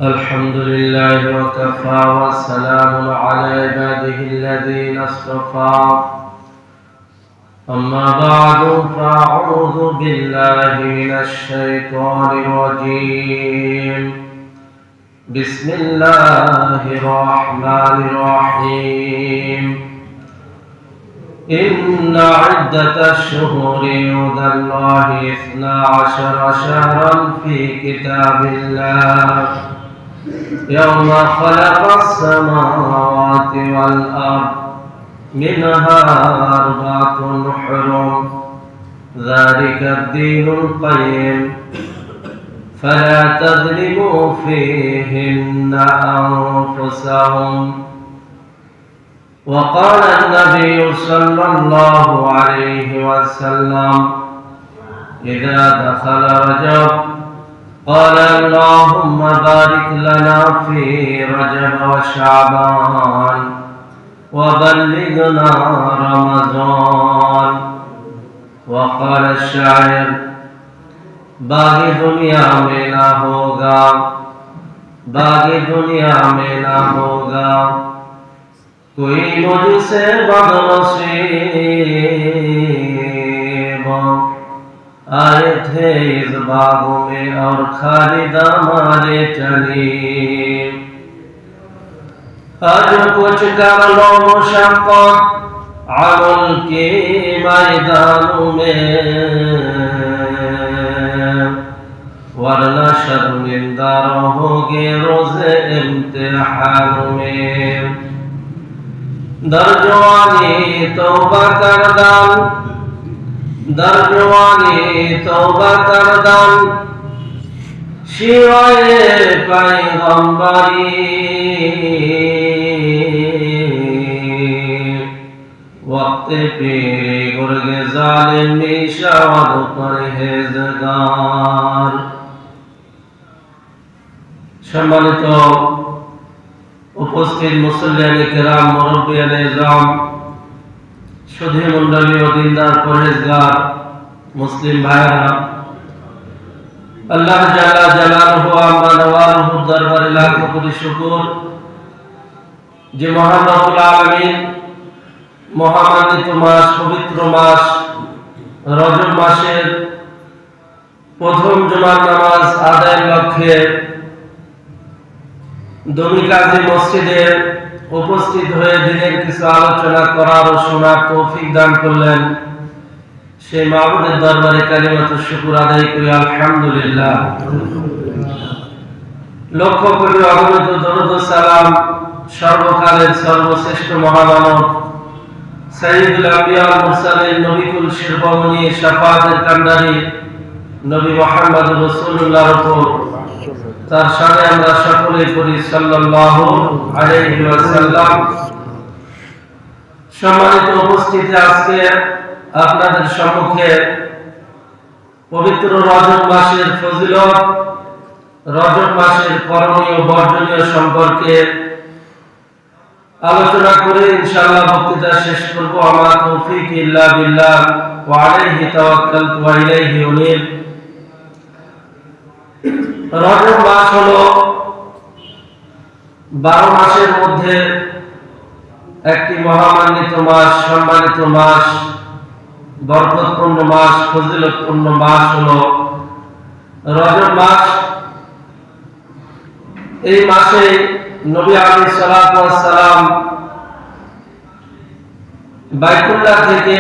الحمد لله وكفى والسلام على عباده الذين اصطفى أما بعد فأعوذ بالله من الشيطان الرجيم بسم الله الرحمن الرحيم إن عدة الشهور عند الله 12 شهرا في كتاب الله يوم خلق السماوات والأرض منها 4 حرم ذلك الدين القيم فلا تظلموا فيهن أنفسهم وقال النبي صلى الله عليه وسلم إذا دخل رجب قال اللهم بارك لنا في رجب وشعبان وبلغنا رمضان وقال الشاعر बागी दुनिया में ना होगा बागी दुनिया में ना होगा कोई मुझसे बदनसीब आए थे इस बागों में और खालिद हमारे चली आज कुछ कर लो मुशक्कत अमल के मैदानों में वरना शर्मिंदा रहोगे रोज़े इम्तिहान में दरजवानी तौबा करदान शिवाए पैगंबरी वक्त पीरे गुर्गे जालिमी शावद परहेजगार সম্মানিত উপস্থিত মুসল্লিয়ানে কেরাম মুরব্বিয়ানে ইজরাম সুধী মণ্ডলী ও দিনদার পরহেজগার মুসলিম ভাইরা আল্লাহ জাল্লা জালালুহু আম্মা নওয়ালুহু দরবারে লাখ কোটি শুকর যে মহান রব্বুল আলামিন মহামান্বিত মাস পবিত্র মাস রজব মাসের প্রথম জুমার নামাজ আদায়ের লক্ষ্যে দমিকাজি মসজিদে উপস্থিত হয়ে দিনের কিছু আলোচনা করার ও শোনার তৌফিক দান করলেন সেই মাবুদের দরবারে কালিমাতুশ শুকর আদায় করি আলহামদুলিল্লাহ। লক্ষ কোটি অগণিত দরুদ ও সালাম সর্বকালের সর্বশ্রেষ্ঠ মহামানব সাইয়্যিদুল আম্বিয়া ওয়াল মুরসালিন নবিকুল শিরবামণি শাফাআতের কান্ডারি নবী মুহাম্মদুর রাসূলুল্লাহর উপর তার সাথে আমরা সকলেই পড়ি সাল্লাল্লাহু আলাইহি ওয়াসাল্লাম। সম্মানিত উপস্থিতি, আজকে আপনাদের সম্মুখে পবিত্র রজব মাসের ফজিলত, রজব মাসের করণীয় বর্জনীয় সম্পর্কে আলোচনা করে ইনশাআল্লাহ বক্তৃতা শেষ করব। আমা তৌফিক ইল্লা বিল্লাহ ওয়া আলাইহি তাওয়াক্কালতু ওয়া ইলাইহি উনীব। রজব মাস হলো 12 মাসের মধ্যে একটি মহামান্বিত মাস, সম্মানিত মাস, বরকতপূর্ণ মাস, ফজিলতপূর্ণ মাস হলো রজব মাস। এই মাসে নবী আলাইহিস সালাতু ওয়াস সালাম বাইতুল্লাহ থেকে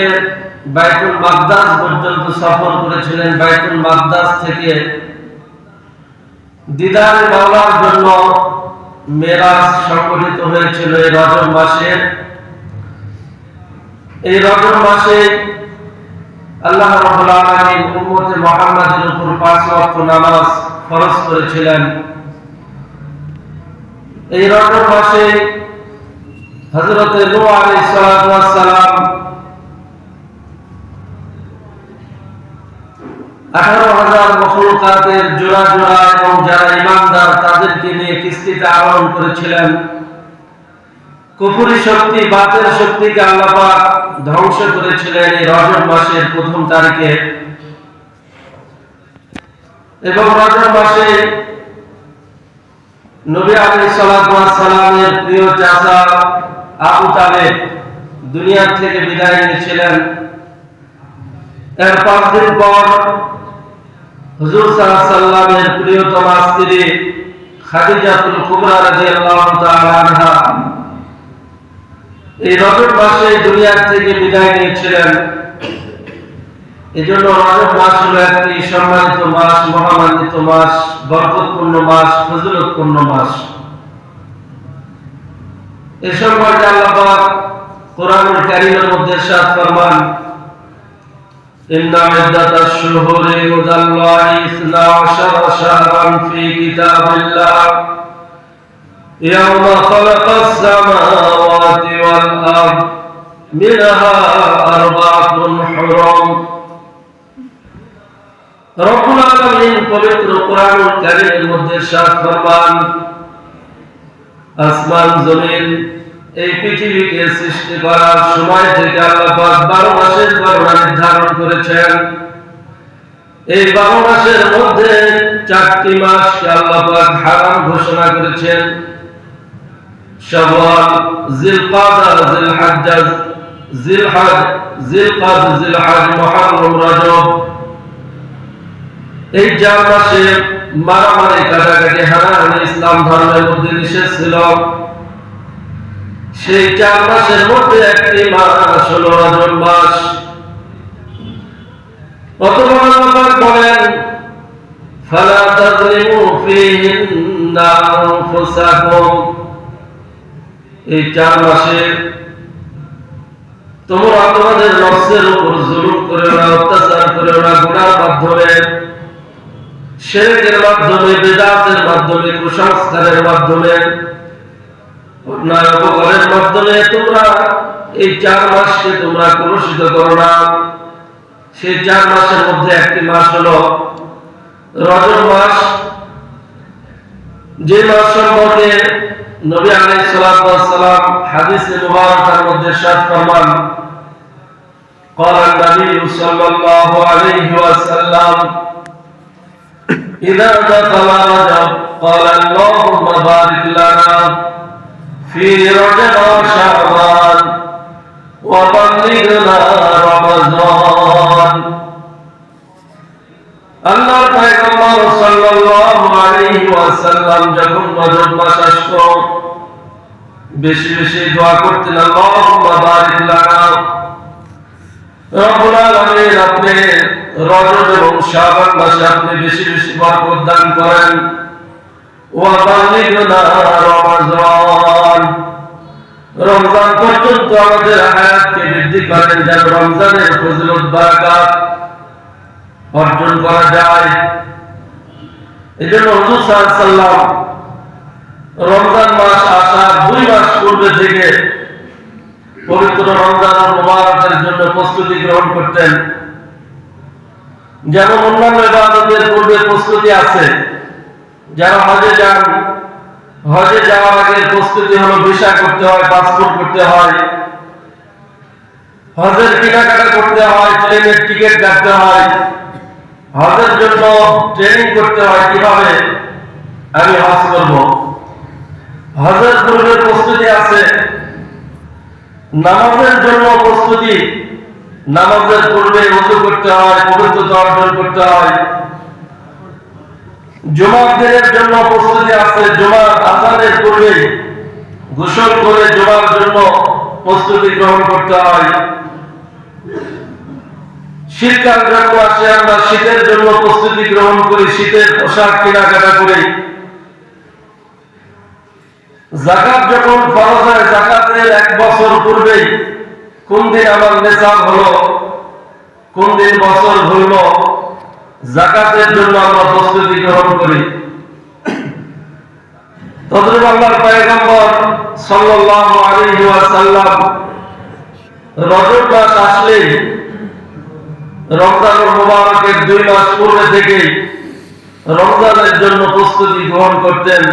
বাইতুল মাকদাস পর্যন্ত সফর করেছিলেন। বাইতুল মাকদাস থেকে দিদারে মাওলার জন্য মেরাজ সংগঠিত হয়েছিল এই রজব মাসে। এই রজব মাসে আল্লাহ রাব্বুল আলামিন উম্মতে মুহাম্মাদের উপর 5 ওয়াক্ত নামাজ ফরজ করেছিলেন। এই রজব মাসে হযরত নূহ আলাইহিস সালাতু ওয়াস সালাম 18,000 মখলুকাতের জোড়া জোড়া এবং যারা ঈমানদার তাদেরকে নিয়ে কিস্তিতে আরোহণ করেছিলেন। কুফরি শক্তি, বাতিল শক্তিকে আল্লাহ পাক ধ্বংস করেছিলেন এই রজব মাসের প্রথম তারিখে। এবং রজব মাসে নবী আলাইহিস সালাতু ওয়াস সালামের প্রিয় চাচা আবু তালেব দুনিয়া থেকে বিদায় নিয়েছিলেন। এর 5 দিন পর হুজুর সাল্লাল্লাহু আলাইহি ওয়াসাল্লামের প্রিয়তমা স্ত্রী খাদিজাতুল কুবরা রাদিয়াল্লাহু তাআলা আনহা এই রজব মাসে দুনিয়া থেকে বিদায় নিয়েছিলেন। এজন্য রজব মাস হলো একটি সম্মানিত মাস, মহামান্বিত মাস, বরকতপূর্ণ মাস, ফজিলতপূর্ণ মাস। এই সম্পর্কে আল্লাহ পাক কোরআনুল কারীমের মধ্যে ইরশাদ ফরমান, ইন্না ইদ্দাতাশ শুহুরি ইনদাল্লাহি 12 শাহরান ফি কিতাবিল্লাহ ইয়াওমা খালাকাস সামাওয়াতি ওয়াল আরদ মিনহা আরবাতুন হুরুম। রব্বুল আলামিন পবিত্র কোরআনুল কারীমের মধ্যে ইরশাদ ফরমান, আসমান জমিন এই পৃথিবীকে সৃষ্টি করার সময় থেকে আল্লাহ পাক 12 মাসের গণনা নির্ধারণ করেছেন। এই 12 মাসের মধ্যে 4টি মাসকে আল্লাহ পাক হারাম ঘোষণা করেছেন। শাওয়াল, জিলকাদা, জিলহজ্জা, জিলহজ, মুহররম, রজব, এই 4 মাসে মারামারি, কাটাকাটি, হানাহানি ইসলাম ধর্মের মধ্যে নিষেধ ছিল। সেই 4 মাসের মধ্যে একটি মাস হলো রজব মাস। অতঃপর আল্লাহ পাক বলেন, ফালা তাযলিমু ফীহিন্না আনফুসাকুম, এই 4 মাসে তোমরা তোমাদের নফসের উপর জুলুম করো না, অত্যাচার করো না। গুনাহের মাধ্যমে, শিরকের মাধ্যমে, বিদআতের মাধ্যমে, কুসংস্কারের মাধ্যমে, অন্যায় অপকর্মের মাধ্যমে তোমরা এই 4 মাসকে তোমরা কলুষিত করো না। সেই 4 মাসের মধ্যে একটি মাস হলো রজব মাস, যে মাস সম্পর্কে নবী আলাইহিস সালাতু ওয়াস সালাম হাদিসে মুবারাকার মধ্যে ইরশাদ ফরমান, قال النبي صلى الله عليه وسلم إذا دخل رجب قال اللهم بارك لنا في رجب وشعبان وبلغنا رمضان। আল্লাহর পয়গম্বর সাল্লাল্লাহু আলাইহি ওয়াসাল্লাম যখন রজব মাস আসতো বেশি বেশি দোয়া করতেন, আল্লাহুম্মা বারিক লানা, রব্বুল আলামিন আপনি রজব এবং শাবান মাসে আপনি বেশি বেশি বরকত দান করেন। ওয়া বাল্লিগনা রমাদান, রমজান পর্যন্ত আমাদের হায়াতকে বৃদ্ধি করেন, যেন রমজানের ফজিলত বারাকাত অর্জন করা যায়। এজন্য হুজুর সাল্লাল্লাহু আলাইহি ওয়াসাল্লাম রমজান মাস আসার 2 মাস পূর্বে থেকে পবিত্র রমজান মুবারকের জন্য প্রস্তুতি গ্রহণ করতেন। যেমন অন্যান্য ইবাদতের পূর্বে প্রস্তুতি আছে, যারা হজে যান, হজে যাওয়ার আগে প্রস্তুতি হলো ভিসা করতে হয়, পাসপোর্ট করতে হয়, হজের কেনাকাটা করতে হয়, প্লেনের টিকিট কাটতে হয়, হজের জন্য ট্রেনিং করতে হয়, কিভাবে আমি হজ করব। হজের পূর্বে প্রস্তুতি আছে, নামাজের জন্য প্রস্তুতি, নামাজের পূর্বে ওযু করতে হয়, পবিত্রতা অর্জন করতে হয়। জুমার দিনের জন্য প্রস্তুতি আছে, জুমার আযানের পূর্বে গোসল করে জুমার জন্য প্রস্তুতি গ্রহণ করতে হয়। শীতকাল যখন আসে আমরা শীতের জন্য প্রস্তুতি গ্রহণ করি, শীতের পোশাক কেনাকাটা করি। যাকাত যখন ফরজ হয়, যাকাতের 1 বছর পূর্বে কোন দিন আমার নিসাব হলো, কোন দিন বছর হলো, যাকাতের জন্য আমরা প্রস্তুতি গ্রহণ করি। তদ্রূপ আল্লাহর পয়গম্বর সাল্লাল্লাহু আলাইহি ওয়াসাল্লাম রজব মাস আসলেই রমজানুল মুবারকের 2 মাস পূর্বে থেকে রমজানের জন্য প্রস্তুতি গ্রহণ করতেন।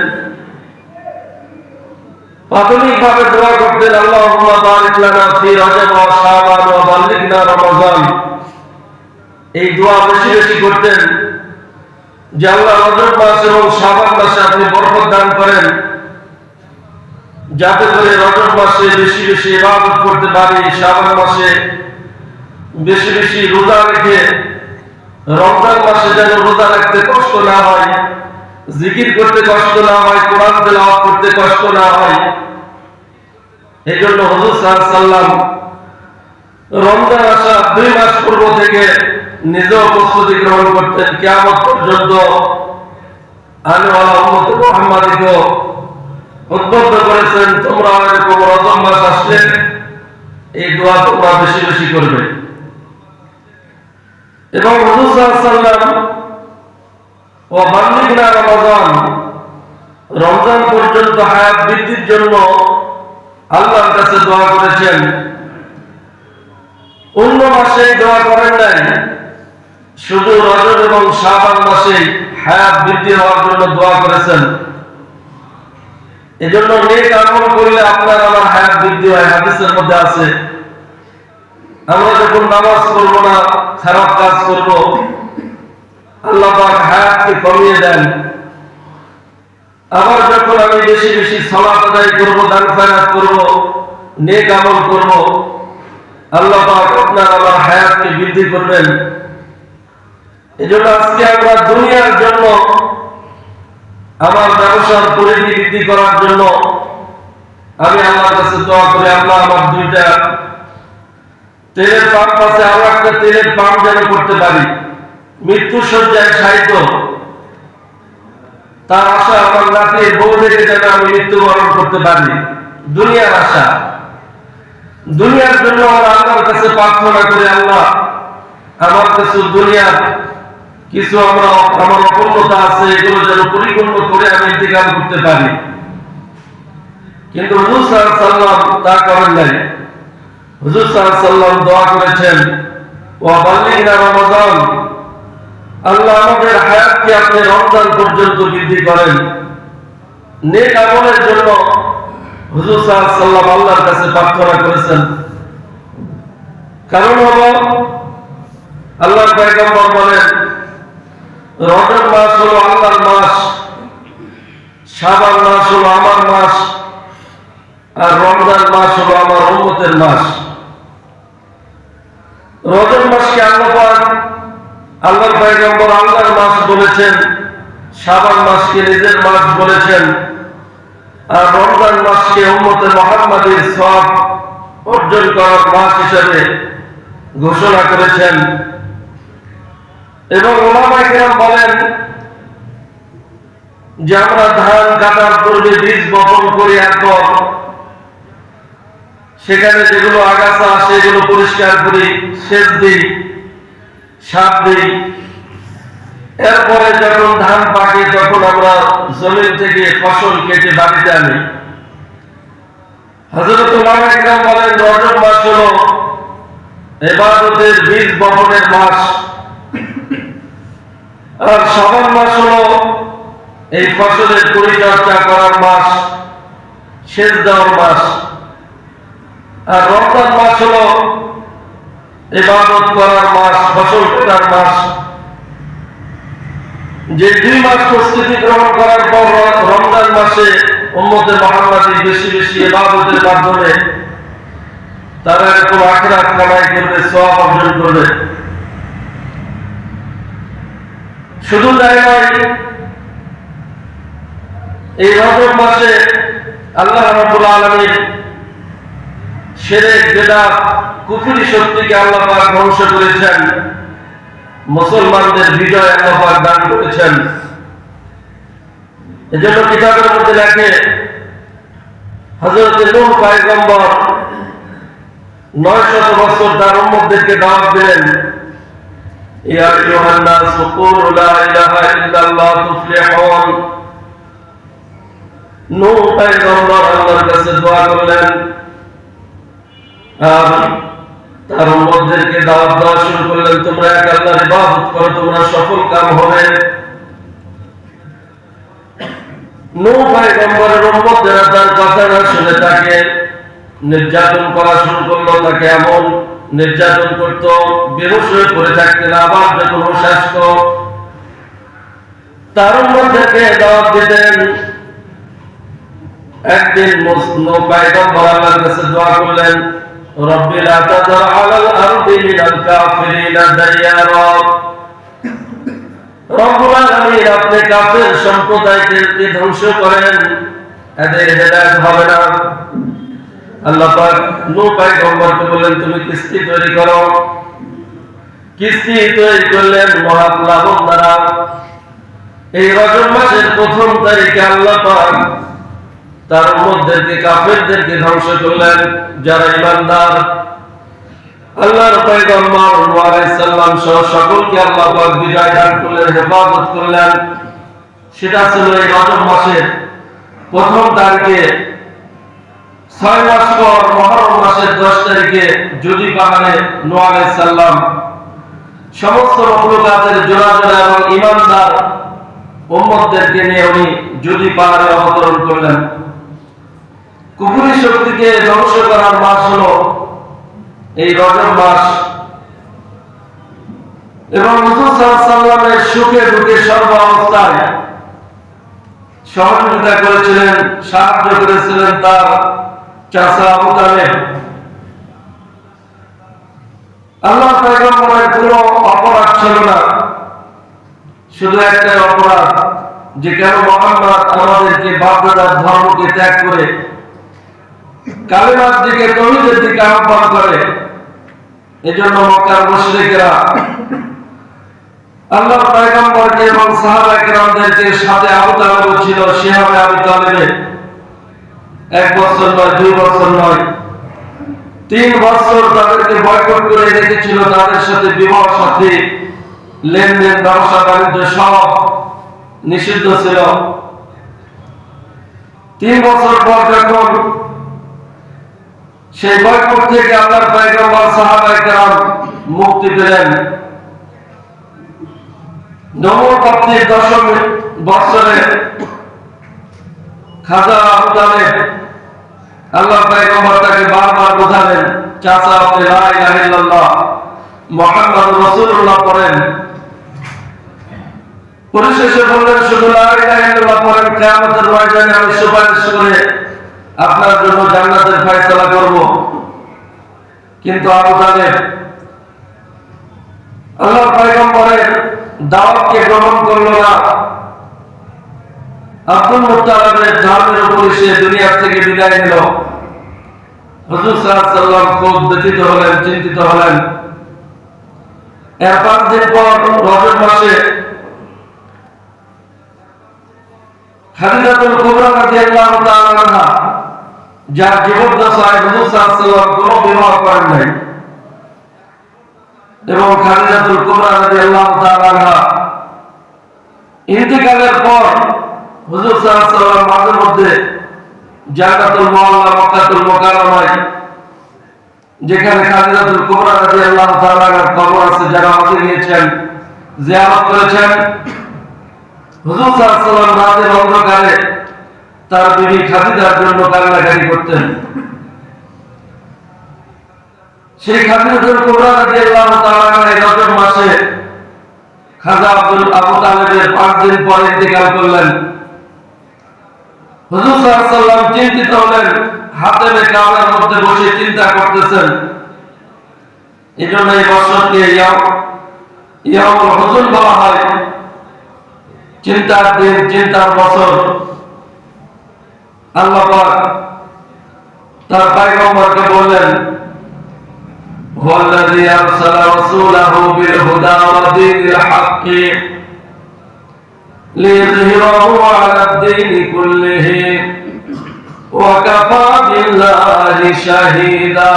প্রাথমিকভাবে দোয়া করতেন, আল্লাহুম্মা বারিক লানা ফি রজব ওয়া শাবান ওয়া বাল্লিগনা রমাদান। এই দোয়া বেশি বেশি করতেন যে আল্লাহ রজব মাস এবং শাবান মাসে আপনি বরকত দান করেন, যাতে করে রজব মাসে বেশি বেশি ইবাদত করতে পারি, শাবান মাসে বেশি বেশি রোজা রেখে রমজান মাসে যেন রোজা রাখতে কষ্ট না হয়, জিকির করতে কষ্ট না হয়, কোরআন তেলাওয়াত করতে কষ্ট না হয়। এই জন্য হুজুর সাল্লাল্লাহু আলাইহি ওয়াসাল্লাম রমজান আসা 2 মাস পূর্ব থেকে নিজেও প্রস্তুতি গ্রহণ করতেন। কিয়ামত পর্যন্ত আনেওয়ালা উম্মত মুহাম্মাদীকে উদ্বুদ্ধ করেছেন, তোমরা এরকম রজব মাস আসলে এই দোয়া তোমরা বেশি বেশি করবে। এবং হুজুর সাল্লাল্লাহু আলাইহি ওয়াসাল্লাম ও বাল্লিগনা রমাদান, রমজান পর্যন্ত হায়াত বৃদ্ধির জন্য আল্লাহর কাছে দোয়া করেছেন। অন্য মাসে দোয়া করেন নাই, শুধু রজব এবং শাবান মাসে হায়াত বৃদ্ধি হওয়ার জন্য দোয়া করেছেন। এজন্য নেক আমল করলে আপনার আমার হায়াত বৃদ্ধি হয়। হাদিসের মধ্যে আছে, আমরা যখন নামাজ পড়ব না, খারাপ কাজ করব, আল্লাহ পাক হায়াতকে কমিয়ে দেন। আবার যখন আমি বেশি বেশি সালাত আদায় করব, দান খয়রাত করব, নেক আমল করব, আল্লাহ পাক আপনার আমার হায়াতকে বৃদ্ধি করবেন। এজন্য আজকে আমরা দুনিয়ার জন্য, আমার ব্যবসার পরিধি বৃদ্ধি করার জন্য আমি আল্লাহর কাছে দোয়া করি, আল্লাহ আমার 2টা তেলের পাম্প আছে, আরো একটা তেলের পাম্প যেন করতে পারি। মৃত্যু শয্যায় শায়িত, তার আশা আমার নাতির বউ দেখে যেন আমি মৃত্যুবরণ করতে পারি। দুনিয়ার আশা, দুনিয়ার জন্য আমরা আল্লাহর কাছে প্রার্থনা করি, আল্লাহ আমার কাছে দুনিয়ার কিছু আমার অপূর্ণতা আছে, এগুলো যেন পরিপূর্ণ করে আমি ইন্তেকাল করতে পারি। কিন্তু হুজুর সাল্লাল্লাহু আলাইহি ওয়াসাল্লাম তা করেন নাই। হুজুর সাল্লাল্লাহু আলাইহি ওয়াসাল্লাম দোয়া করেছেন, ওয়া বাল্লিগনা রমাদান, আল্লাহ আমাদের হায়াতকে আপনি রমজান পর্যন্ত বৃদ্ধি করেন। নেক আমলের জন্য হুজুর সাল্লাল্লাহু আলাইহি ওয়াসাল্লাম আল্লাহর কাছে প্রার্থনা করেছেন। কারণ হলো আল্লাহর পয়গম্বর বলেন, রজব মাস হলো আল্লাহর মাস, শাবান মাস হলো আমার মাস, আর রমজান মাস হলো আমার উম্মতের মাস। রজব মাসকে আল্লাহর পয়গম্বর আল্লাহর মাস বলেছেন, শাবান মাসকে নিজের মাস বলেছেন, আর রমজান মাসকে উম্মতে মুহাম্মাদীর সওয়াব অর্জন করার মাস হিসেবে ঘোষণা করেছেন। এবং উলামায়ে কেরাম বলেন যে আমরা ধান কাটার পূর্বে বীজ বপন করি, এরপর সেখানে যেগুলো আগাছা আসে এগুলো পরিষ্কার করি, সেচ দিই, সার দিই। এরপরে যখন ধান পাকে তখন আমরা জমিন থেকে ফসল কেটে বাড়িতে আনি। হযরত উলামায়ে কেরাম বলেন রজব মাস হলো ইবাদতের বীজ বপনের মাস, আর শাবান মাস হলো এই ফসলের পরিচর্যা করার মাস, সেচ দেওয়ার মাস, আর রমজান মাস হলো ইবাদত করার মাস, ফসল কাটার মাস। যে 2 মাস প্রস্তুতি গ্রহণ করার পর রমজান মাসে উম্মতে মুহাম্মাদী বেশি বেশি ইবাদতের মাধ্যমে তারা এরকম আখিরাত কামাই করবে, সওয়াব অর্জন করবে। শুধু তাই নয়, এই রজব মাসে আল্লাহ রাব্বুল আলামিন শিরক, বিদআত, কুফরি শক্তিকে আল্লাহ পাক ধ্বংস করেছেন, মুসলমানদের বিজয় আল্লাহ পাক দান করেছেন। এজন্য কিতাবের মধ্যে লেখে হযরত নূহ পয়গম্বর 900 বছর তার উম্মতদেরকে দাওয়াত দিলেন, ইয়া আইয়ুহান নাস কুলু লা ইলাহা ইল্লাল্লাহ তুফলিহুন। নূহ পয়গম্বর আল্লাহর কাছে দোয়া করলেন, আর তার উম্মতদেরকে দাওয়াত দেওয়া শুরু করলেন, তোমরা এক আল্লাহর ইবাদত করো, তোমরা সফল কাম হবে। নূহ পয়গম্বরের উম্মতরা তার কথা না শুনে তাকে নির্যাতন করা শুরু করলো। তাকে এমন নির্যাতন করত, বেহুশ হয়ে পড়ে থাকতেন। আবার যখন হুঁশ আসতো তার উম্মতদেরকে দাওয়াত দিতেন, একদিন পয়গম্বর আল্লাহর কাছে দোয়া করলেন, রব্বি লা তাযার আলাল আরদি মিনাল কাফিরিনা দাইয়ারা। রব্বুল আলামিন, আপনি কাফের সম্প্রদায়কে ধ্বংস করেন, এদের হেদায়েত হবে না। আল্লাহ পাক নূহ পয়গম্বরকে বললেন, তুমি কিস্তি তৈরি করো। কিস্তি তৈরি করলেন মহাপ্লাবন দ্বারা। এই রজব মাসের প্রথম তারিখে আল্লাহ পাক তার উম্মতদেরকে, কাফেরদেরকে ধ্বংস করলেন। যারা ঈমানদার, আল্লাহর পয়গম্বর নূহ আলাইহিস সালাম সহ সকলকে আল্লাহ পাক বিজয় দান করলেন, হেফাজত করলেন। সেটা ছিল এই রজব মাসের প্রথম তারিখে। 6 মাস পর মুহররম মাসের 10 তারিখে যদি পাহাড়ে নূহ আলাইহিস সালাম সমস্ত মখলুকাতের জোড়া জোড়া এবং ঈমানদার উম্মতদেরকে নিয়ে উনি যদি পাহাড়ে অবতরণ করলেন। কুফরি শক্তিকে ধ্বংস করার মাস হলো এই রজব মাস। এবং রাসূল সাল্লাল্লাহু আলাইহি ওয়াসাল্লামের সুখে দুঃখে সর্ব অবস্থায় সহযোগিতা করেছিলেন, সাহায্য করেছিলেন তার চাচা আবু তালেব। আল্লাহর পয়গম্বরের কোনো অপরাধ ছিল না, শুধু একটাই অপরাধ, যে কেন মুহাম্মদ আমাদেরকে বাপদাদার ধর্মকে ত্যাগ করে কালেমার দিকে, তৌহিদের দিকে আহ্বান করে। এজন্য মক্কার মুশরিকরা আল্লাহর পয়গম্বরকে এবং সাহাবায়ে কেরামদেরকে, সাথে আবু তালেব ছিল, সেভাবে আবু তালেবের 1 বছর নয়, 2 বছর নয়, 3 বছর তাদেরকে বয়কট করে রেখেছিল। তাদের সাথে বিবাহ সাথী, লেনদেন, ব্যবসা বাণিজ্য সব নিষিদ্ধ ছিল। 3 বছর পর যখন সেই বয়কট থেকে আল্লাহর পয়গম্বর, সাহাবায়ে কেরাম মুক্তি পেলেন, নবপ্রাপ্তির 10ম বছরে খাজা আবু তালেব, আল্লাহর পয়গম্বর তাকে বারবার বোঝালেন, চাচা আপনি লা ইলাহা ইল্লাল্লাহ মুহাম্মাদুর রাসূলুল্লাহ পড়েন। পরিশেষে বললেন, শুধু লা ইলাহা ইল্লাল্লাহ পড়েন, কিয়ামতের ময়দানে আমি সুপারিশ করে আপনার জন্য জান্নাতের ফয়সালা করব। কিন্তু আবু তালেব আল্লাহর পয়গম্বরের দাওয়াতকে গ্রহণ করলো না। আব্দুল মুত্তালিবের ধর্মের উপর সে দুনিয়া থেকে বিদায় নিল। হুজুর সাল্লাল্লাহু আলাইহি ওয়াসাল্লাম খুব ব্যথিত হলেন, চিন্তিত হলেন। এর 5 দিন পর রজব মাসে খাদিজাতুল কুবরা রাদিয়াল্লাহু তাআলা আনহা, যার জীবদ্দশায় হুজুর সাল্লাল্লাহু আলাইহি ওয়াসাল্লাম কোনো বিবাহ করেন নাই, এবং খাদিজাতুল কুবরা রাদিয়াল্লাহু তাআলা আনহা ইন্তিকালের পর হুজুর সাল্লাল্লাহু আলাইহি ওয়াসাল্লাম মাঝে মধ্যে জান্নাতুল মুআল্লা, মক্কাতুল মুকাররমায়, যেখানে খাদিজাতুল কুবরা রাদিয়াল্লাহু তাআলা আনহার কবর আছে, যারা আমাকে গিয়েছেন, জিয়ারত করেছেন, হুজুর সাল্লাল্লাহু আলাইহি ওয়াসাল্লাম রাতের অন্ধকারে তার বিবি খাদিজার জন্য কান্নাকাটি করতেন। সেই খাদিজাতুল কুবরা রাদিয়াল্লাহু তাআলা আনহা রজব মাসে খাজা আবু তালেবের 5 দিন পরে ইন্তেকাল করলেন। হুজুর সাল্লাল্লাহু আলাইহি ওয়াসাল্লাম চিন্তিত হলেন, হাতে কাবার মধ্যে বসে চিন্তা করতেছেন। এজন্য এই বছরকে ইয়াউমুল হুজুন বলা হয়, চিন্তার দিন, চিন্তার বছর। আল্লাহ পাক তার পয়গম্বরকে বললেন, হুয়াল্লাযী আরসালা রাসূলাহু বিল হুদা ওয়া দীনিল হাক্কি লিইযহিরাহু আলাদ দীনি কুল্লিহি ওয়া কাফা বিল্লাহি শাহীদা।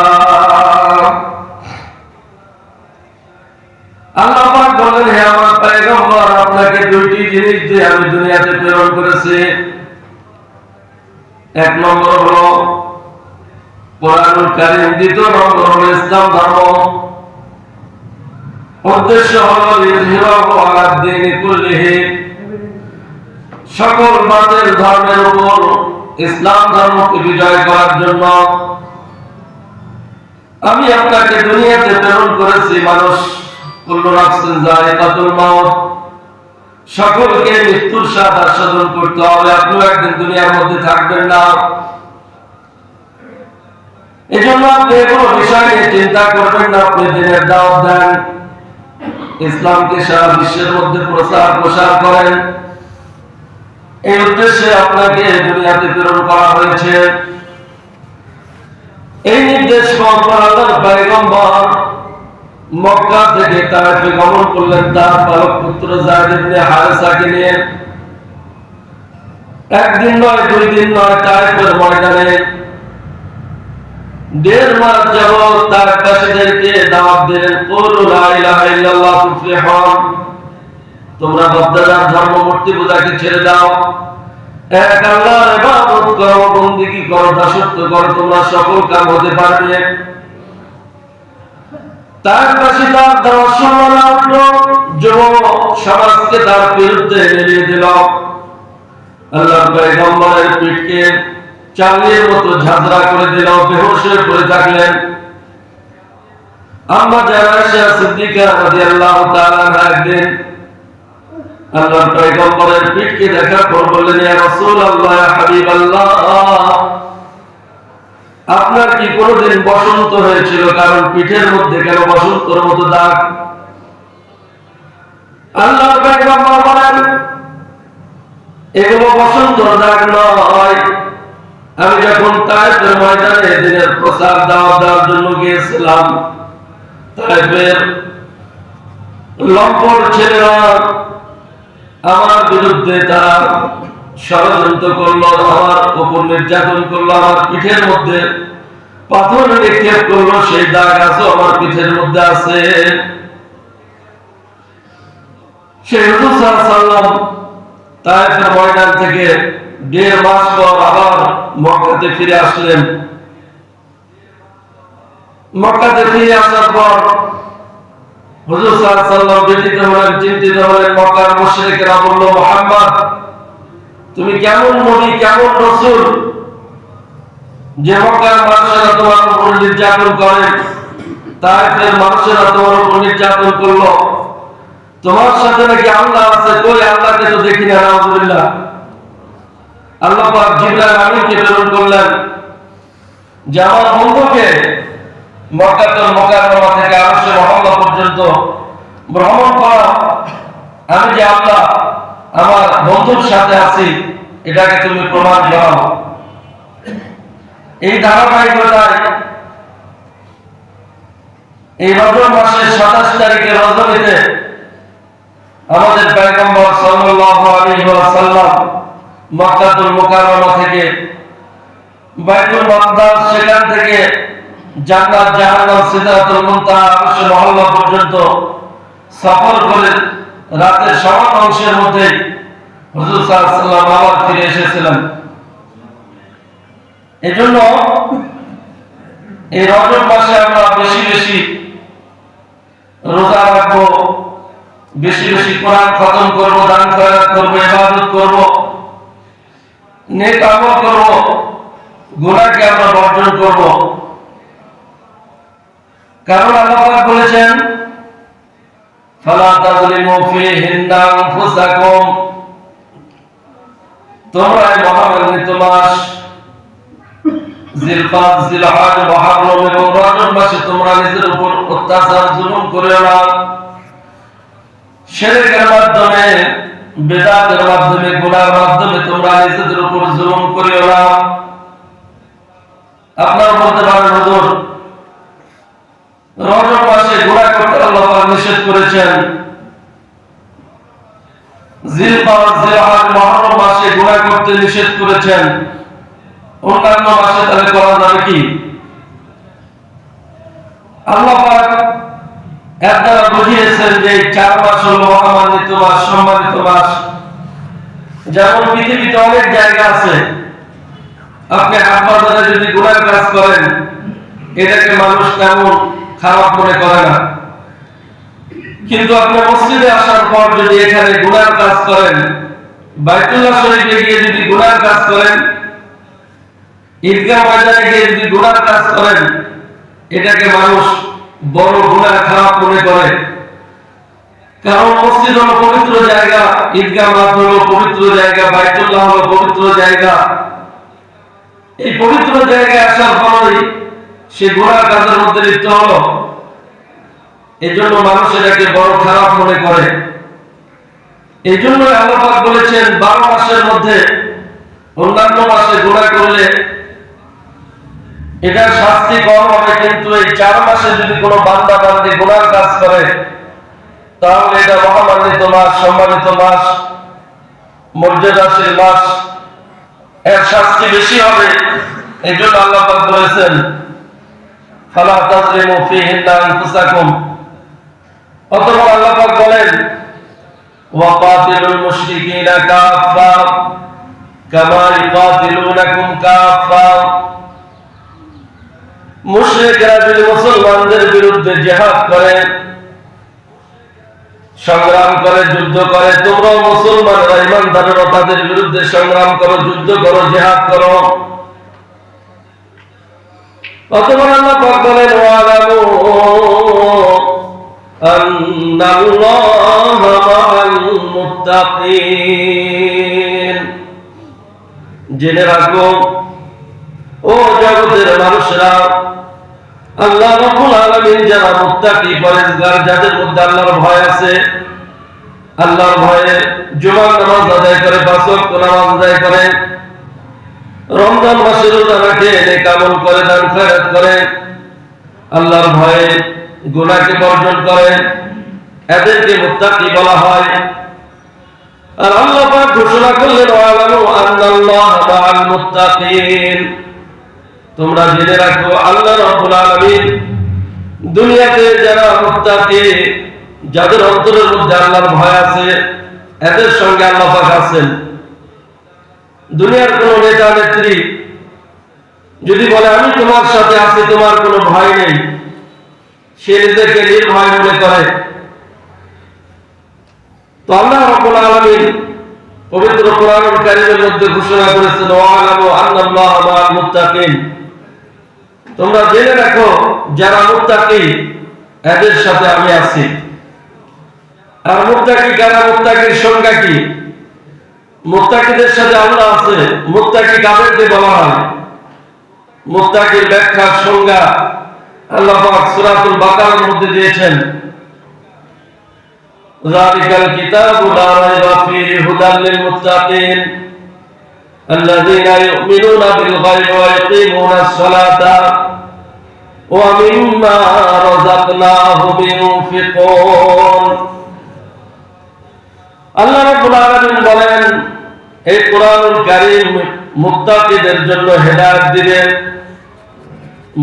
আল্লাহ পাক বলেন, হে আমার পয়গম্বর, আপনাকে 2টি জিনিস দিয়ে আমি দুনিয়াতে প্রেরণ করেছি। 1 নম্বর হলো কোরআনুল কারীম, 2 নম্বর হলো ইসলাম ধর্ম। উদ্দেশ্য হলো লিইযহিরাহু আলাদ দীনি কুল্লিহি, সকল বাতিল ধর্মের উপর ইসলাম ধর্মকে বিজয় করার জন্য আমি আপনাকে দুনিয়াতে প্রেরণ করেছি। মানুষ কুল্লু নাফসিন যায়িকাতুল মাউত, সকলকে মৃত্যুর স্বাদ আস্বাদন করতে হবে। আপনিও একদিন দুনিয়ার মধ্যে থাকবেন না। এজন্য আপনি কোনো বিষয় নিয়ে চিন্তা করবেন না, আপনি দিনের দাওয়াত দেন, ইসলামকে সারা বিশ্বের মধ্যে প্রসার করেন। এই উদ্দেশ্যে আপনাকে দুনিয়াতে প্রেরণ করা হয়েছে। এই নির্দেশ আল্লাহর পয়গম্বর মক্কা থেকে তায়েফে গমন করলেন তার বালক পুত্র যায়েদ ইবনে হারেসাকে নিয়ে। একদিন নয়, দুই দিন নয়, তায়েফের ময়দানে 1.5 মাস যাবত তায়েফবাসীদেরকে দাওয়াত দিলেন, কুলু লা ইলাহা ইল্লাল্লাহ তুফলিহুন, তোমরা বাপদাদার ধর্ম মূর্তি পূজাকে ছেড়ে দাও, এক আল্লাহর ইবাদত করো, বন্দেগী করো, দাসত্ব করো, তোমরা সফল কাম হতে পারবে। তায়েফবাসী তার দাওয়াত শুনল না, যুবক সমাজকে তার বিরুদ্ধে এড়িয়ে দিল। আল্লাহর পয়গম্বরের পিঠকে চালের মতো ঝাঁঝরা করে দিল, বেহুশ হয়ে পড়ে থাকলেন। আম্মা আয়েশা সিদ্দিকা রাদিয়াল্লাহু তাআলা আনহা একদিন আল্লাহর পয়গম্বরের পিঠকে দেখার পর বললেন, ইয়া রাসূলুল্লাহ, ইয়া হাবিবাল্লাহ, আপনার কি কোনোদিন বসন্ত হয়েছিল? কারণ পিঠের মধ্যে কেন বসন্তের মতো দাগ? আল্লাহর পয়গম্বর বলেন, এগুলো বসন্তর দাগ নয়। আমি যখন তায়েফের ময়দানে দিনের প্রচার দাওয়াত দেওয়ার জন্য গিয়েছিলাম, তায়েফের লম্পট ছেলেরা আমার বিরুদ্ধে তারা ষড়যন্ত্র করলো, আমার উপর নির্যাতন করলো, আমার পিঠের মধ্যে পাথর নিক্ষেপ করলো, সেই দাগ আছে আমার পিঠের মধ্যে আছে। সেই হুজুর সাল্লাল্লাহু আলাইহি ওয়াসাল্লাম তায়েফের ময়দান থেকে 1.5 মাস পর আবার মক্কাতে ফিরে আসলেন। মক্কাতে ফিরে আসার পর হুজুর সাল্লাল্লাহু আলাইহি ওয়াসাল্লাম ব্যথিত হলেন, চিন্তিত হলেন। মক্কার মুশরিকরা বলল, মুহাম্মদ, তুমি কেমন নবী, কেমন রাসূল যে মক্কার মানুষেরা তোমার উপর নির্যাতন করে, তায়েফের মানুষেরা তোমার উপর নির্যাতন করলো, তোমার সাথে নাকি আল্লাহ আছে? কই, আল্লাহকে তো দেখি না। নাউযুবিল্লাহ। আল্লাহ পাক জিবরাইল আমিনকে প্রেরণ করলেন যে আমার বন্ধুকে মক্কাতুল মুকাররমা থেকে আরশে মহল্লা পর্যন্ত ভ্রমণ করো, আমি যে আল্লাহ আমার বন্ধুর সাথে আছি এটাকে তুমি প্রমাণ দাও। এই ধারাবাহিকতায় এই রজব মাসের 27 তারিখে রজনীতে আমাদের পয়গম্বর সাল্লাল্লাহু আলাইহি ওয়াসাল্লাম মক্কাতুল মুকাররমা থেকে বাইতুল মাকদাস, সেখান থেকে জান্নাত, জাহান্নাম, সিদরাতুল মুনতাহা, আরশে মহল্লা পর্যন্ত সফর করে রাতের সমান অংশের মধ্যে হুজুর সাল্লাল্লাহু আলাইহি ওয়াসাল্লাম আবার ফিরে এসেছিলেন। এজন্য এই রজব মাসে আমরা বেশি বেশি রোজা রাখবো, বেশি বেশি কোরআন খতম করব, দান খয়রাত করব, ইবাদত করব, নেক আমল করব, গুনাহকে আমরা বর্জন করব। কারণ আল্লাহ পাক বলেছেন, ফালা তাযলিমু ফীহিন্না আনফুসাকুম, তোমরা এই মহামান্বিত মাস জিলকাদ, জিলহজ, মুহররম এবং রজব মাসে তোমরা নিজের উপর অত্যাচার, জুলুম করিও না। শিরকের মাধ্যমে, বিদআতের মাধ্যমে, গুনাহের মাধ্যমে তোমরা নিজেদের উপর জুলুম করিও না। আপনারা বলতে পারেন, হুজুর, রজব মাসে গুনাহ করতে আল্লাহ পাক নিষেধ করেছেন, জিলকাদ, জিলহজ, মুহররম মাসে গুনাহ করতে নিষেধ করেছেন, অন্যান্য মাসে তাহলে করা যাবে কি? আল্লাহ পাক এর দ্বারা বুঝিয়েছেন যে 4 মাস হলো মহামান্বিত মাস, সম্মানিত মাস। যেমন পৃথিবীতে অনেক জায়গা আছে, আপনি হাটবাজারে যদি গুনাহ কাজ করেন এটাকে মানুষ তেমন খারাপ মনে করে না, কিন্তু আপনি মসজিদে আসার পর যদি এখানে গুনাহ কাজ করেন, বাইতুল্লাহ শরীফে গিয়ে যদি গুনাহ কাজ করেন, ঈদগাহ ময়দানে গিয়ে যদি গুনাহ কাজ করেন, এটাকে মানুষ বড় গুনাহ, খারাপ মনে করে। কারণ মসজিদ হলো পবিত্র জায়গা, ঈদগাহ মাঠ হলো পবিত্র জায়গা, বাইতুল্লাহ হলো পবিত্র জায়গা। এই পবিত্র জায়গায় আসার পরই সে গুনাহ কাজের মধ্যে লিপ্ত হলো। এই জন্য মানুষ এটাকে বড় খারাপ মনে করে। এই জন্য আল্লাহ পাক বলেছেন 12 মাসের মধ্যে অন্যান্য মাসে গুনাহ করলে এটার শাস্তি কম হবে, কিন্তু এই 4 মাসে যদি কোনো বান্দা বান্দি গুনাহ কাজ করে তাহলে এটা মহামান্বিত মাস, সম্মানিত মাস, মর্যাদাশীল মাস, এর শাস্তি বেশি হবে। এই জন্য আল্লাহ পাক বলেছেন ফালা তাজলিমু ফীহিন্না আনফুসাকুম। অতঃপর আল্লাহ পাক বলেন ওয়াকাতিলুল মুশরিকিনা কাফা কামা ইউকাতিলুনাকুম কাফা। মুশরিকরা যদি মুসলমানদের বিরুদ্ধে জিহাদ করে, সংগ্রাম করে, যুদ্ধ করে, তোমরাও মুসলমানরা ঈমানদাররা তাদের বিরুদ্ধে সংগ্রাম করো, যুদ্ধ করো, জিহাদ করো। অতঃপর আল্লাহ পাক বলেন ওয়ালামু আন্নাল্লাহা মাআল মুত্তাকিন। জেনে রাখো ও জগতের মানুষরা, আল্লাহ রাব্বুল আলামিন যারা মুত্তাকি পরহেজগার, যাদের মধ্যে আল্লাহর ভয় আছে, আল্লাহর ভয়ে জুমার নামাজ আদায় করে, 5 ওয়াক্ত নামাজ আদায় করে, রমজান মাসে রোজা রাখে, নেক আমল করে, দান খয়রাত করে, আল্লাহর ভয়ে গুনাহকে বর্জন করে, এদেরকে মুত্তাকি বলা হয়। আর আল্লাহ পাক ঘোষণা করলেন ওয়ালামু আন্নাল্লাহা মাআল মুত্তাকিন। তোমরা জেনে রাখো আল্লাহ রাব্বুল আলামিন দুনিয়াতে যারা মুত্তাকি, যাদের অন্তরের মধ্যে আল্লাহর ভয় আছে, এদের সঙ্গে আল্লাহ পাক আছেন। দুনিয়ার কোন নেতা নেত্রী যদি বলে আমি তোমার সাথে আছি, তোমার কোনো ভয় নেই, সে নিজেকে নির্ভয় মনে করে। তো আল্লাহ রাব্বুল আলামিন পবিত্র কোরআনুল কারীমের মধ্যে ঘোষণা করেছেন ওয়ালামু আন্নাল্লাহা মাআল মুত্তাকিন। তোমরা জেনে রাখো যারা মুত্তাকি এদের সাথে আমি আছি। আর মুত্তাকি কারা, মুত্তাকির সংজ্ঞা কি? মুত্তাকিদের সাথে আল্লাহ আছে। মুত্তাকি কাদেরকে বলা হয়? মুত্তাকির ব্যাখ্যা, সংজ্ঞা আল্লাহ পাক সূরাতুল বাকারার মধ্যে দিয়েছেন যালিকাল কিতাবু লা রাইবা ফীহি হুদাল লিল মুত্তাকিন আল্লাযীনা ইউমিনুনা বিল গায়বি ওয়া ইয়াকিমুনাস সালাতা ওয়া মিম্মা রাযাকনাহুম ইউনফিকুন। আল্লাহ রাব্বুল আলামিন বলেন এই কোরআনুল কারীম মুত্তাকিদের জন্য হেদায়েত দিবেন।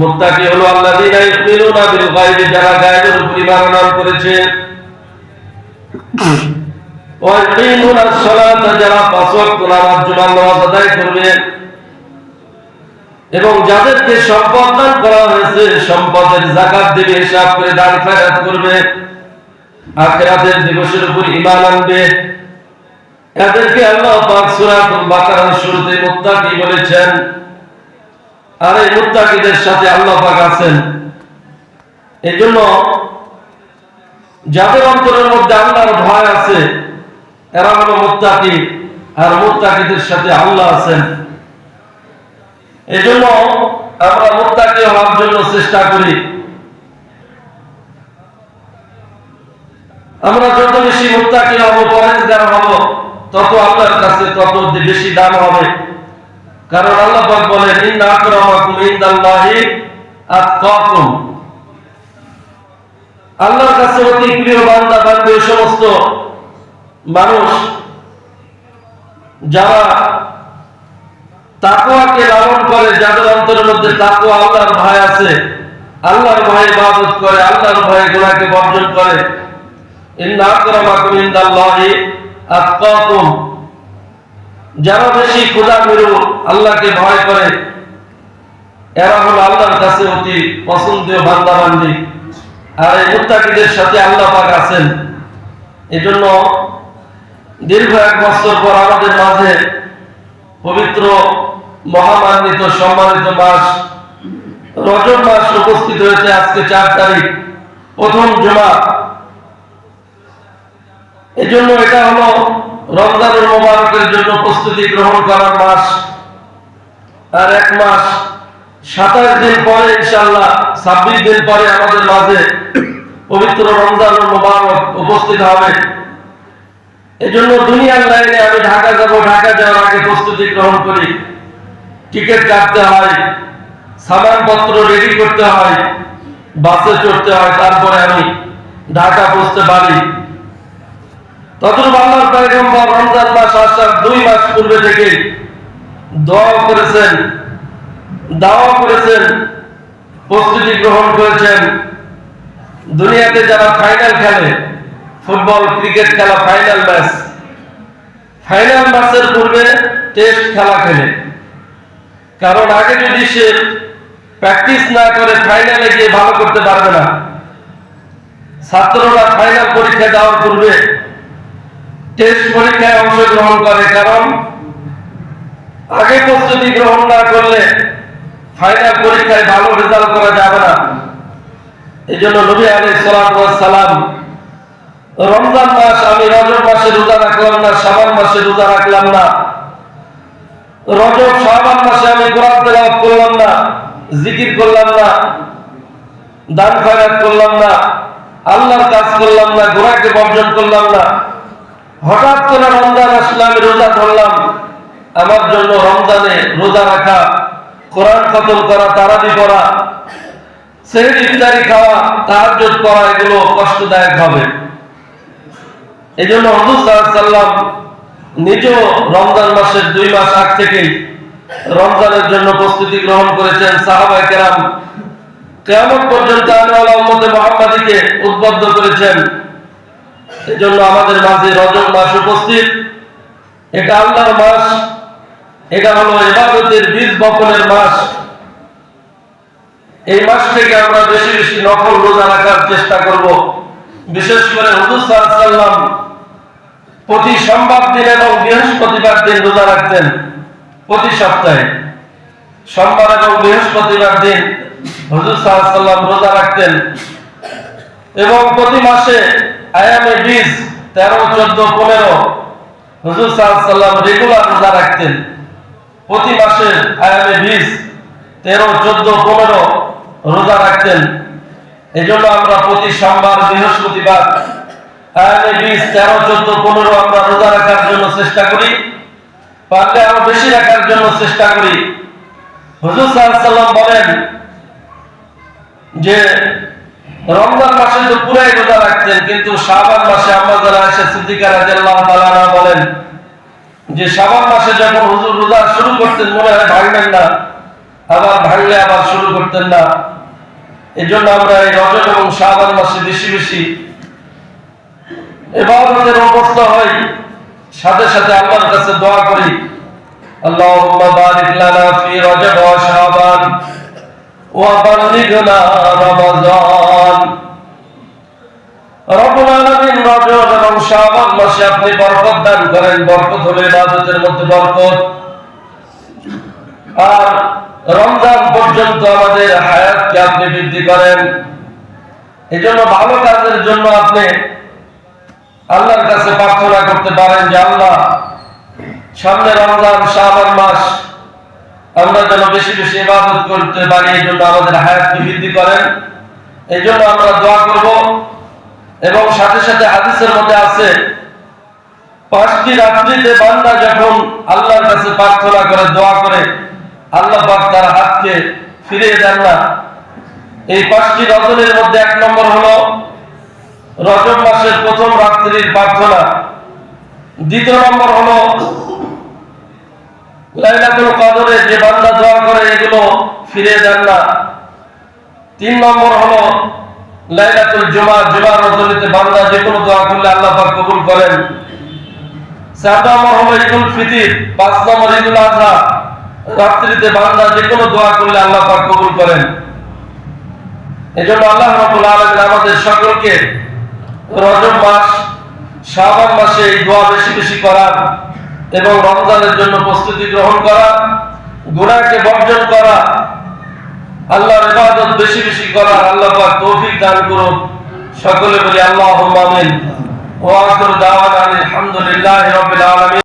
মুত্তাকি হলো আল্লাযীনা ইউমিনুনা বিল গায়বি, যারা গায়বের উপর ঈমান আনয়ন করেছে, ওয়া ইয়াকিমুনাস সালাতা, যারা 5 ওয়াক্ত নামাজ, জুমার নামাজ আদায় করবে, এবং যাদেরকে সম্পদ দান করা হয়েছে সম্পদের যাকাত দিবে, হিসাব করে দান খয়রাত করবে, আখিরাতের দিবসের উপর ঈমান আনবে, এদেরকে আল্লাহ পাক সূরাতুল বাকারার শুরুতে মুত্তাকি বলেছেন। আর এই মুত্তাকিদের সাথে আল্লাহ পাক আছেন। এজন্য যাদের অন্তরের মধ্যে আল্লাহর ভয় আছে এরা হলো মুত্তাকি, আর মুত্তাকিদের সাথে আল্লাহ আছেন। এজন্য আমরা মুত্তাকি হওয়ার জন্য চেষ্টা করি। আমরা যত বেশি মুত্তাকি হব, পরহেজগার হব, তত আল্লাহর কাছে তত বেশি দাম হবে। কারণ আল্লাহ পাক বলেন ইন্না আকরামাকুম ইনদাল্লাহি আতকাকুম। আল্লাহর কাছে অতি প্রিয় বান্দা বান্দী ওই সমস্ত মানুষ যারা তাকওয়াকে লালন করে, যাদের অন্তরের মধ্যে তাকওয়া, আল্লাহর ভয় আছে, আল্লাহর ভয়ে ইবাদত করে, আল্লাহর ভয়ে গুনাহকে বর্জন করে। ইন্না আকরামাকুম ইনদাল্লাহি আতকাকুম। যারা বেশি খোদাভীরু, আল্লাহকে ভয় করে, এরা হলো আল্লাহর কাছে অতি পছন্দনীয় বান্দা বান্দী। আর এই মুত্তাকিদের সাথে আল্লাহ পাক আছেন। এজন্য দীর্ঘ 1 বছর পর আমাদের মাঝে পবিত্র মহামান্বিত সম্মানিত মাস রজব মাস উপস্থিত হয়েছে। আজকে 4 তারিখ, প্রথম জুমা। এজন্য এটা হলো রমজানুল মুবারকের জন্য প্রস্তুতি গ্রহণ করার মাস। আর এক মাস 27 দিন পরে ইনশাআল্লাহ 26 দিন পরে আমাদের মাঝে পবিত্র রমজানুল মুবারক উপস্থিত হবে। এজন্য দুনিয়ার লাইনে আমি ঢাকা যাব, ঢাকা যাওয়ার আগে প্রস্তুতি গ্রহণ করি, টিকিট কাটতে হয়, সামানপত্র রেডি করতে হয়, বাসে চড়তে হয়, তারপরে আমি ঢাকা পৌঁছতে পারি। তখন আল্লাহর পয়গম্বর রমজান মাস আসার 2 মাস পূর্বে থেকে দোয়া করেছেন, দাওয়া করেছেন, প্রস্তুতি গ্রহণ করেছেন। দুনিয়াতে যারা ফাইনাল খেলে, ফুটবল, ক্রিকেট খেলা, ফাইনাল ম্যাচের পূর্বে টেস্ট খেলা খেলে। কারণ আগে যদি সে প্র্যাকটিস না করে ফাইনালে গিয়ে ভালো করতে পারবে না। ছাত্ররা ফাইনাল পরীক্ষা দেওয়ার পূর্বে টেস্ট পরীক্ষায় অংশগ্রহণ করে, কারণ আগে প্রস্তুতি গ্রহণ না করলে ফাইনাল পরীক্ষায় ভালো রেজাল্ট করা যাবে না। এই জন্য নবী আলাইহিস সালাতু ওয়াস সালাম রমজান মাস আমি রজব মাসে রোজা রাখলাম না, শাবান মাসে রোজা রাখলাম না, রজব শাবান মাসে আমি কোরআন তেলাওয়াত করলাম না, জিকির করলাম না, দান খয়রাত করলাম না, আল্লাহর কাজ করলাম না, গুনাহকে বর্জন করলাম না। হঠাৎ করে রমজান আসলে আমি রোজা ধরলাম। আমার জন্য রমজানে রোজা রাখা, কোরআন খতম করা, তারাবি পড়া, সেহরি ইফতারি খাওয়া, তাহাজ্জুদ পড়া এগুলো কষ্টদায়ক হবে। এজন্য হুজুর সাল্লাল্লাহু আলাইহি ওয়াসাল্লাম নিজেও রমজান মাসের 2 মাস আগ থেকেই রমজানের জন্য প্রস্তুতি গ্রহণ করেছেন। সাহাবায়ে কেরাম কিয়ামত পর্যন্ত আনওয়ালা উম্মতে মুহাম্মাদীকে উদ্বুদ্ধ করেছেন। এজন্য আমাদের মাঝে রজব মাস উপস্থিত। এটা আল্লাহর মাস, এটা হলো ইবাদতের বীজ বপনের মাস। এই মাস থেকে আমরা বেশি বেশি নফল রোজা রাখার চেষ্টা করব। বিশেষ করে হুজুর সাল্লাল্লাহু আলাইহি ওয়াসাল্লাম প্রতি সোমবার দিন এবং বৃহস্পতিবার দিন রোজা রাখতেন। প্রতি সপ্তাহে সোমবার এবং বৃহস্পতিবার দিন হুজুর সাল্লাল্লাহু আলাইহি ওয়াসাল্লাম রোজা রাখতেন। এবং প্রতি মাসে আয়ামে বীজ 13, 14, 15 হুজুর সাল্লাল্লাহু আলাইহি ওয়াসাল্লাম রেগুলার রোজা রাখতেন। প্রতি মাসে আয়ামে বীজ 13, 14, 15 রোজা রাখতেন। এজন্য আমরা প্রতি সোমবার, বৃহস্পতিবার আয়ামে বীজ 13, 14, 15 আমরা রোজা রাখার জন্য চেষ্টা করি, পারলে আরো বেশি রাখার জন্য চেষ্টা করি। হুজুর সাল্লাল্লাহু আলাইহি ওয়াসাল্লাম বলেন যে রমজান মাসে তো পুরাই রোজা রাখতেন, কিন্তু শাবান মাসে আম্মা জানা আয়েশা সিদ্দিকা রাদিয়াল্লাহু তাআলা আনহা বলেন যে শাবান মাসে যখন হুজুর রোজা শুরু করতেন মনে হয় ভাঙবেন না, আবার ভাঙলে আবার শুরু করতেন না। এজন্য আমরা এই রজব এবং শাবান মাসে বেশি বেশি ইবাদতের অভ্যস্ত হই, সাথে সাথে আল্লাহর কাছে দোয়া করি, আল্লাহুম্মা বারিক লানা ফি রজব ওয়া শাবান ওয়া বাল্লিগনা রমাদান। রব্বুল আলামিন রজব এবং শাবান মাসে আপনি বরকত দান করেন। বরকত হলো ইবাদতের মধ্যে বরকত। আর রমজান পর্যন্ত আমাদের হায়াতকে আপনি বৃদ্ধি করেন। এজন্য ভালো কাজের জন্য আপনি আল্লাহর কাছে প্রার্থনা করতে পারেন যে আল্লাহ, সামনে রমজান শাবান মাস, আমরা যেন বেশি বেশি ইবাদত করতে পারি, এই জন্য আমাদের হায়াতকে বৃদ্ধি করেন। এই জন্য আমরা দোয়া করব। এবং সাথে সাথে হাদিসের মধ্যে আছে 5টি রাত্রিতে বান্দা যখন আল্লাহর কাছে প্রার্থনা করে, দোয়া করে, আল্লাহ পাক তার হাতকে ফিরিয়ে দেন না। এই 5টি রজনীর মধ্যে 1 নম্বর হলো রজব মাসের প্রথম রাত্রির প্রার্থনা। 2 নম্বর হলো লাইলাতুল কদরে যে বান্দা দোয়া করে এগুলো ফিরিয়ে দেন না। 3 নম্বর হলো লাইলাতুল জুমার রজনীতে বান্দা যে কোনো দোয়া করলে আল্লাহ পাক কবুল করেন। 4 নম্বর হলো ঈদুল ফিতর, 5 নম্বর ঈদুল আযহা রাত্রিতে বান্দা যে কোনো দোয়া করলে আল্লাহ পাক কবুল করেন। এজন্য আল্লাহ রাব্বুল আলামিন আমাদের সকলকে রজব মাস, শাবান মাসে এই দোয়া বেশি বেশি করার এবং রমজানের জন্য প্রস্তুতি গ্রহণ করা, গুনাহকে বর্জন করা, আল্লাহর ইবাদত বেশি বেশি করা আল্লাহ পাক তৌফিক দান করুন। সকলে বলি আল্লাহুম্মা আমিন। ওয়া আখিরু দাওয়ানা আলহামদুলিল্লাহি রাব্বিল আলামিন।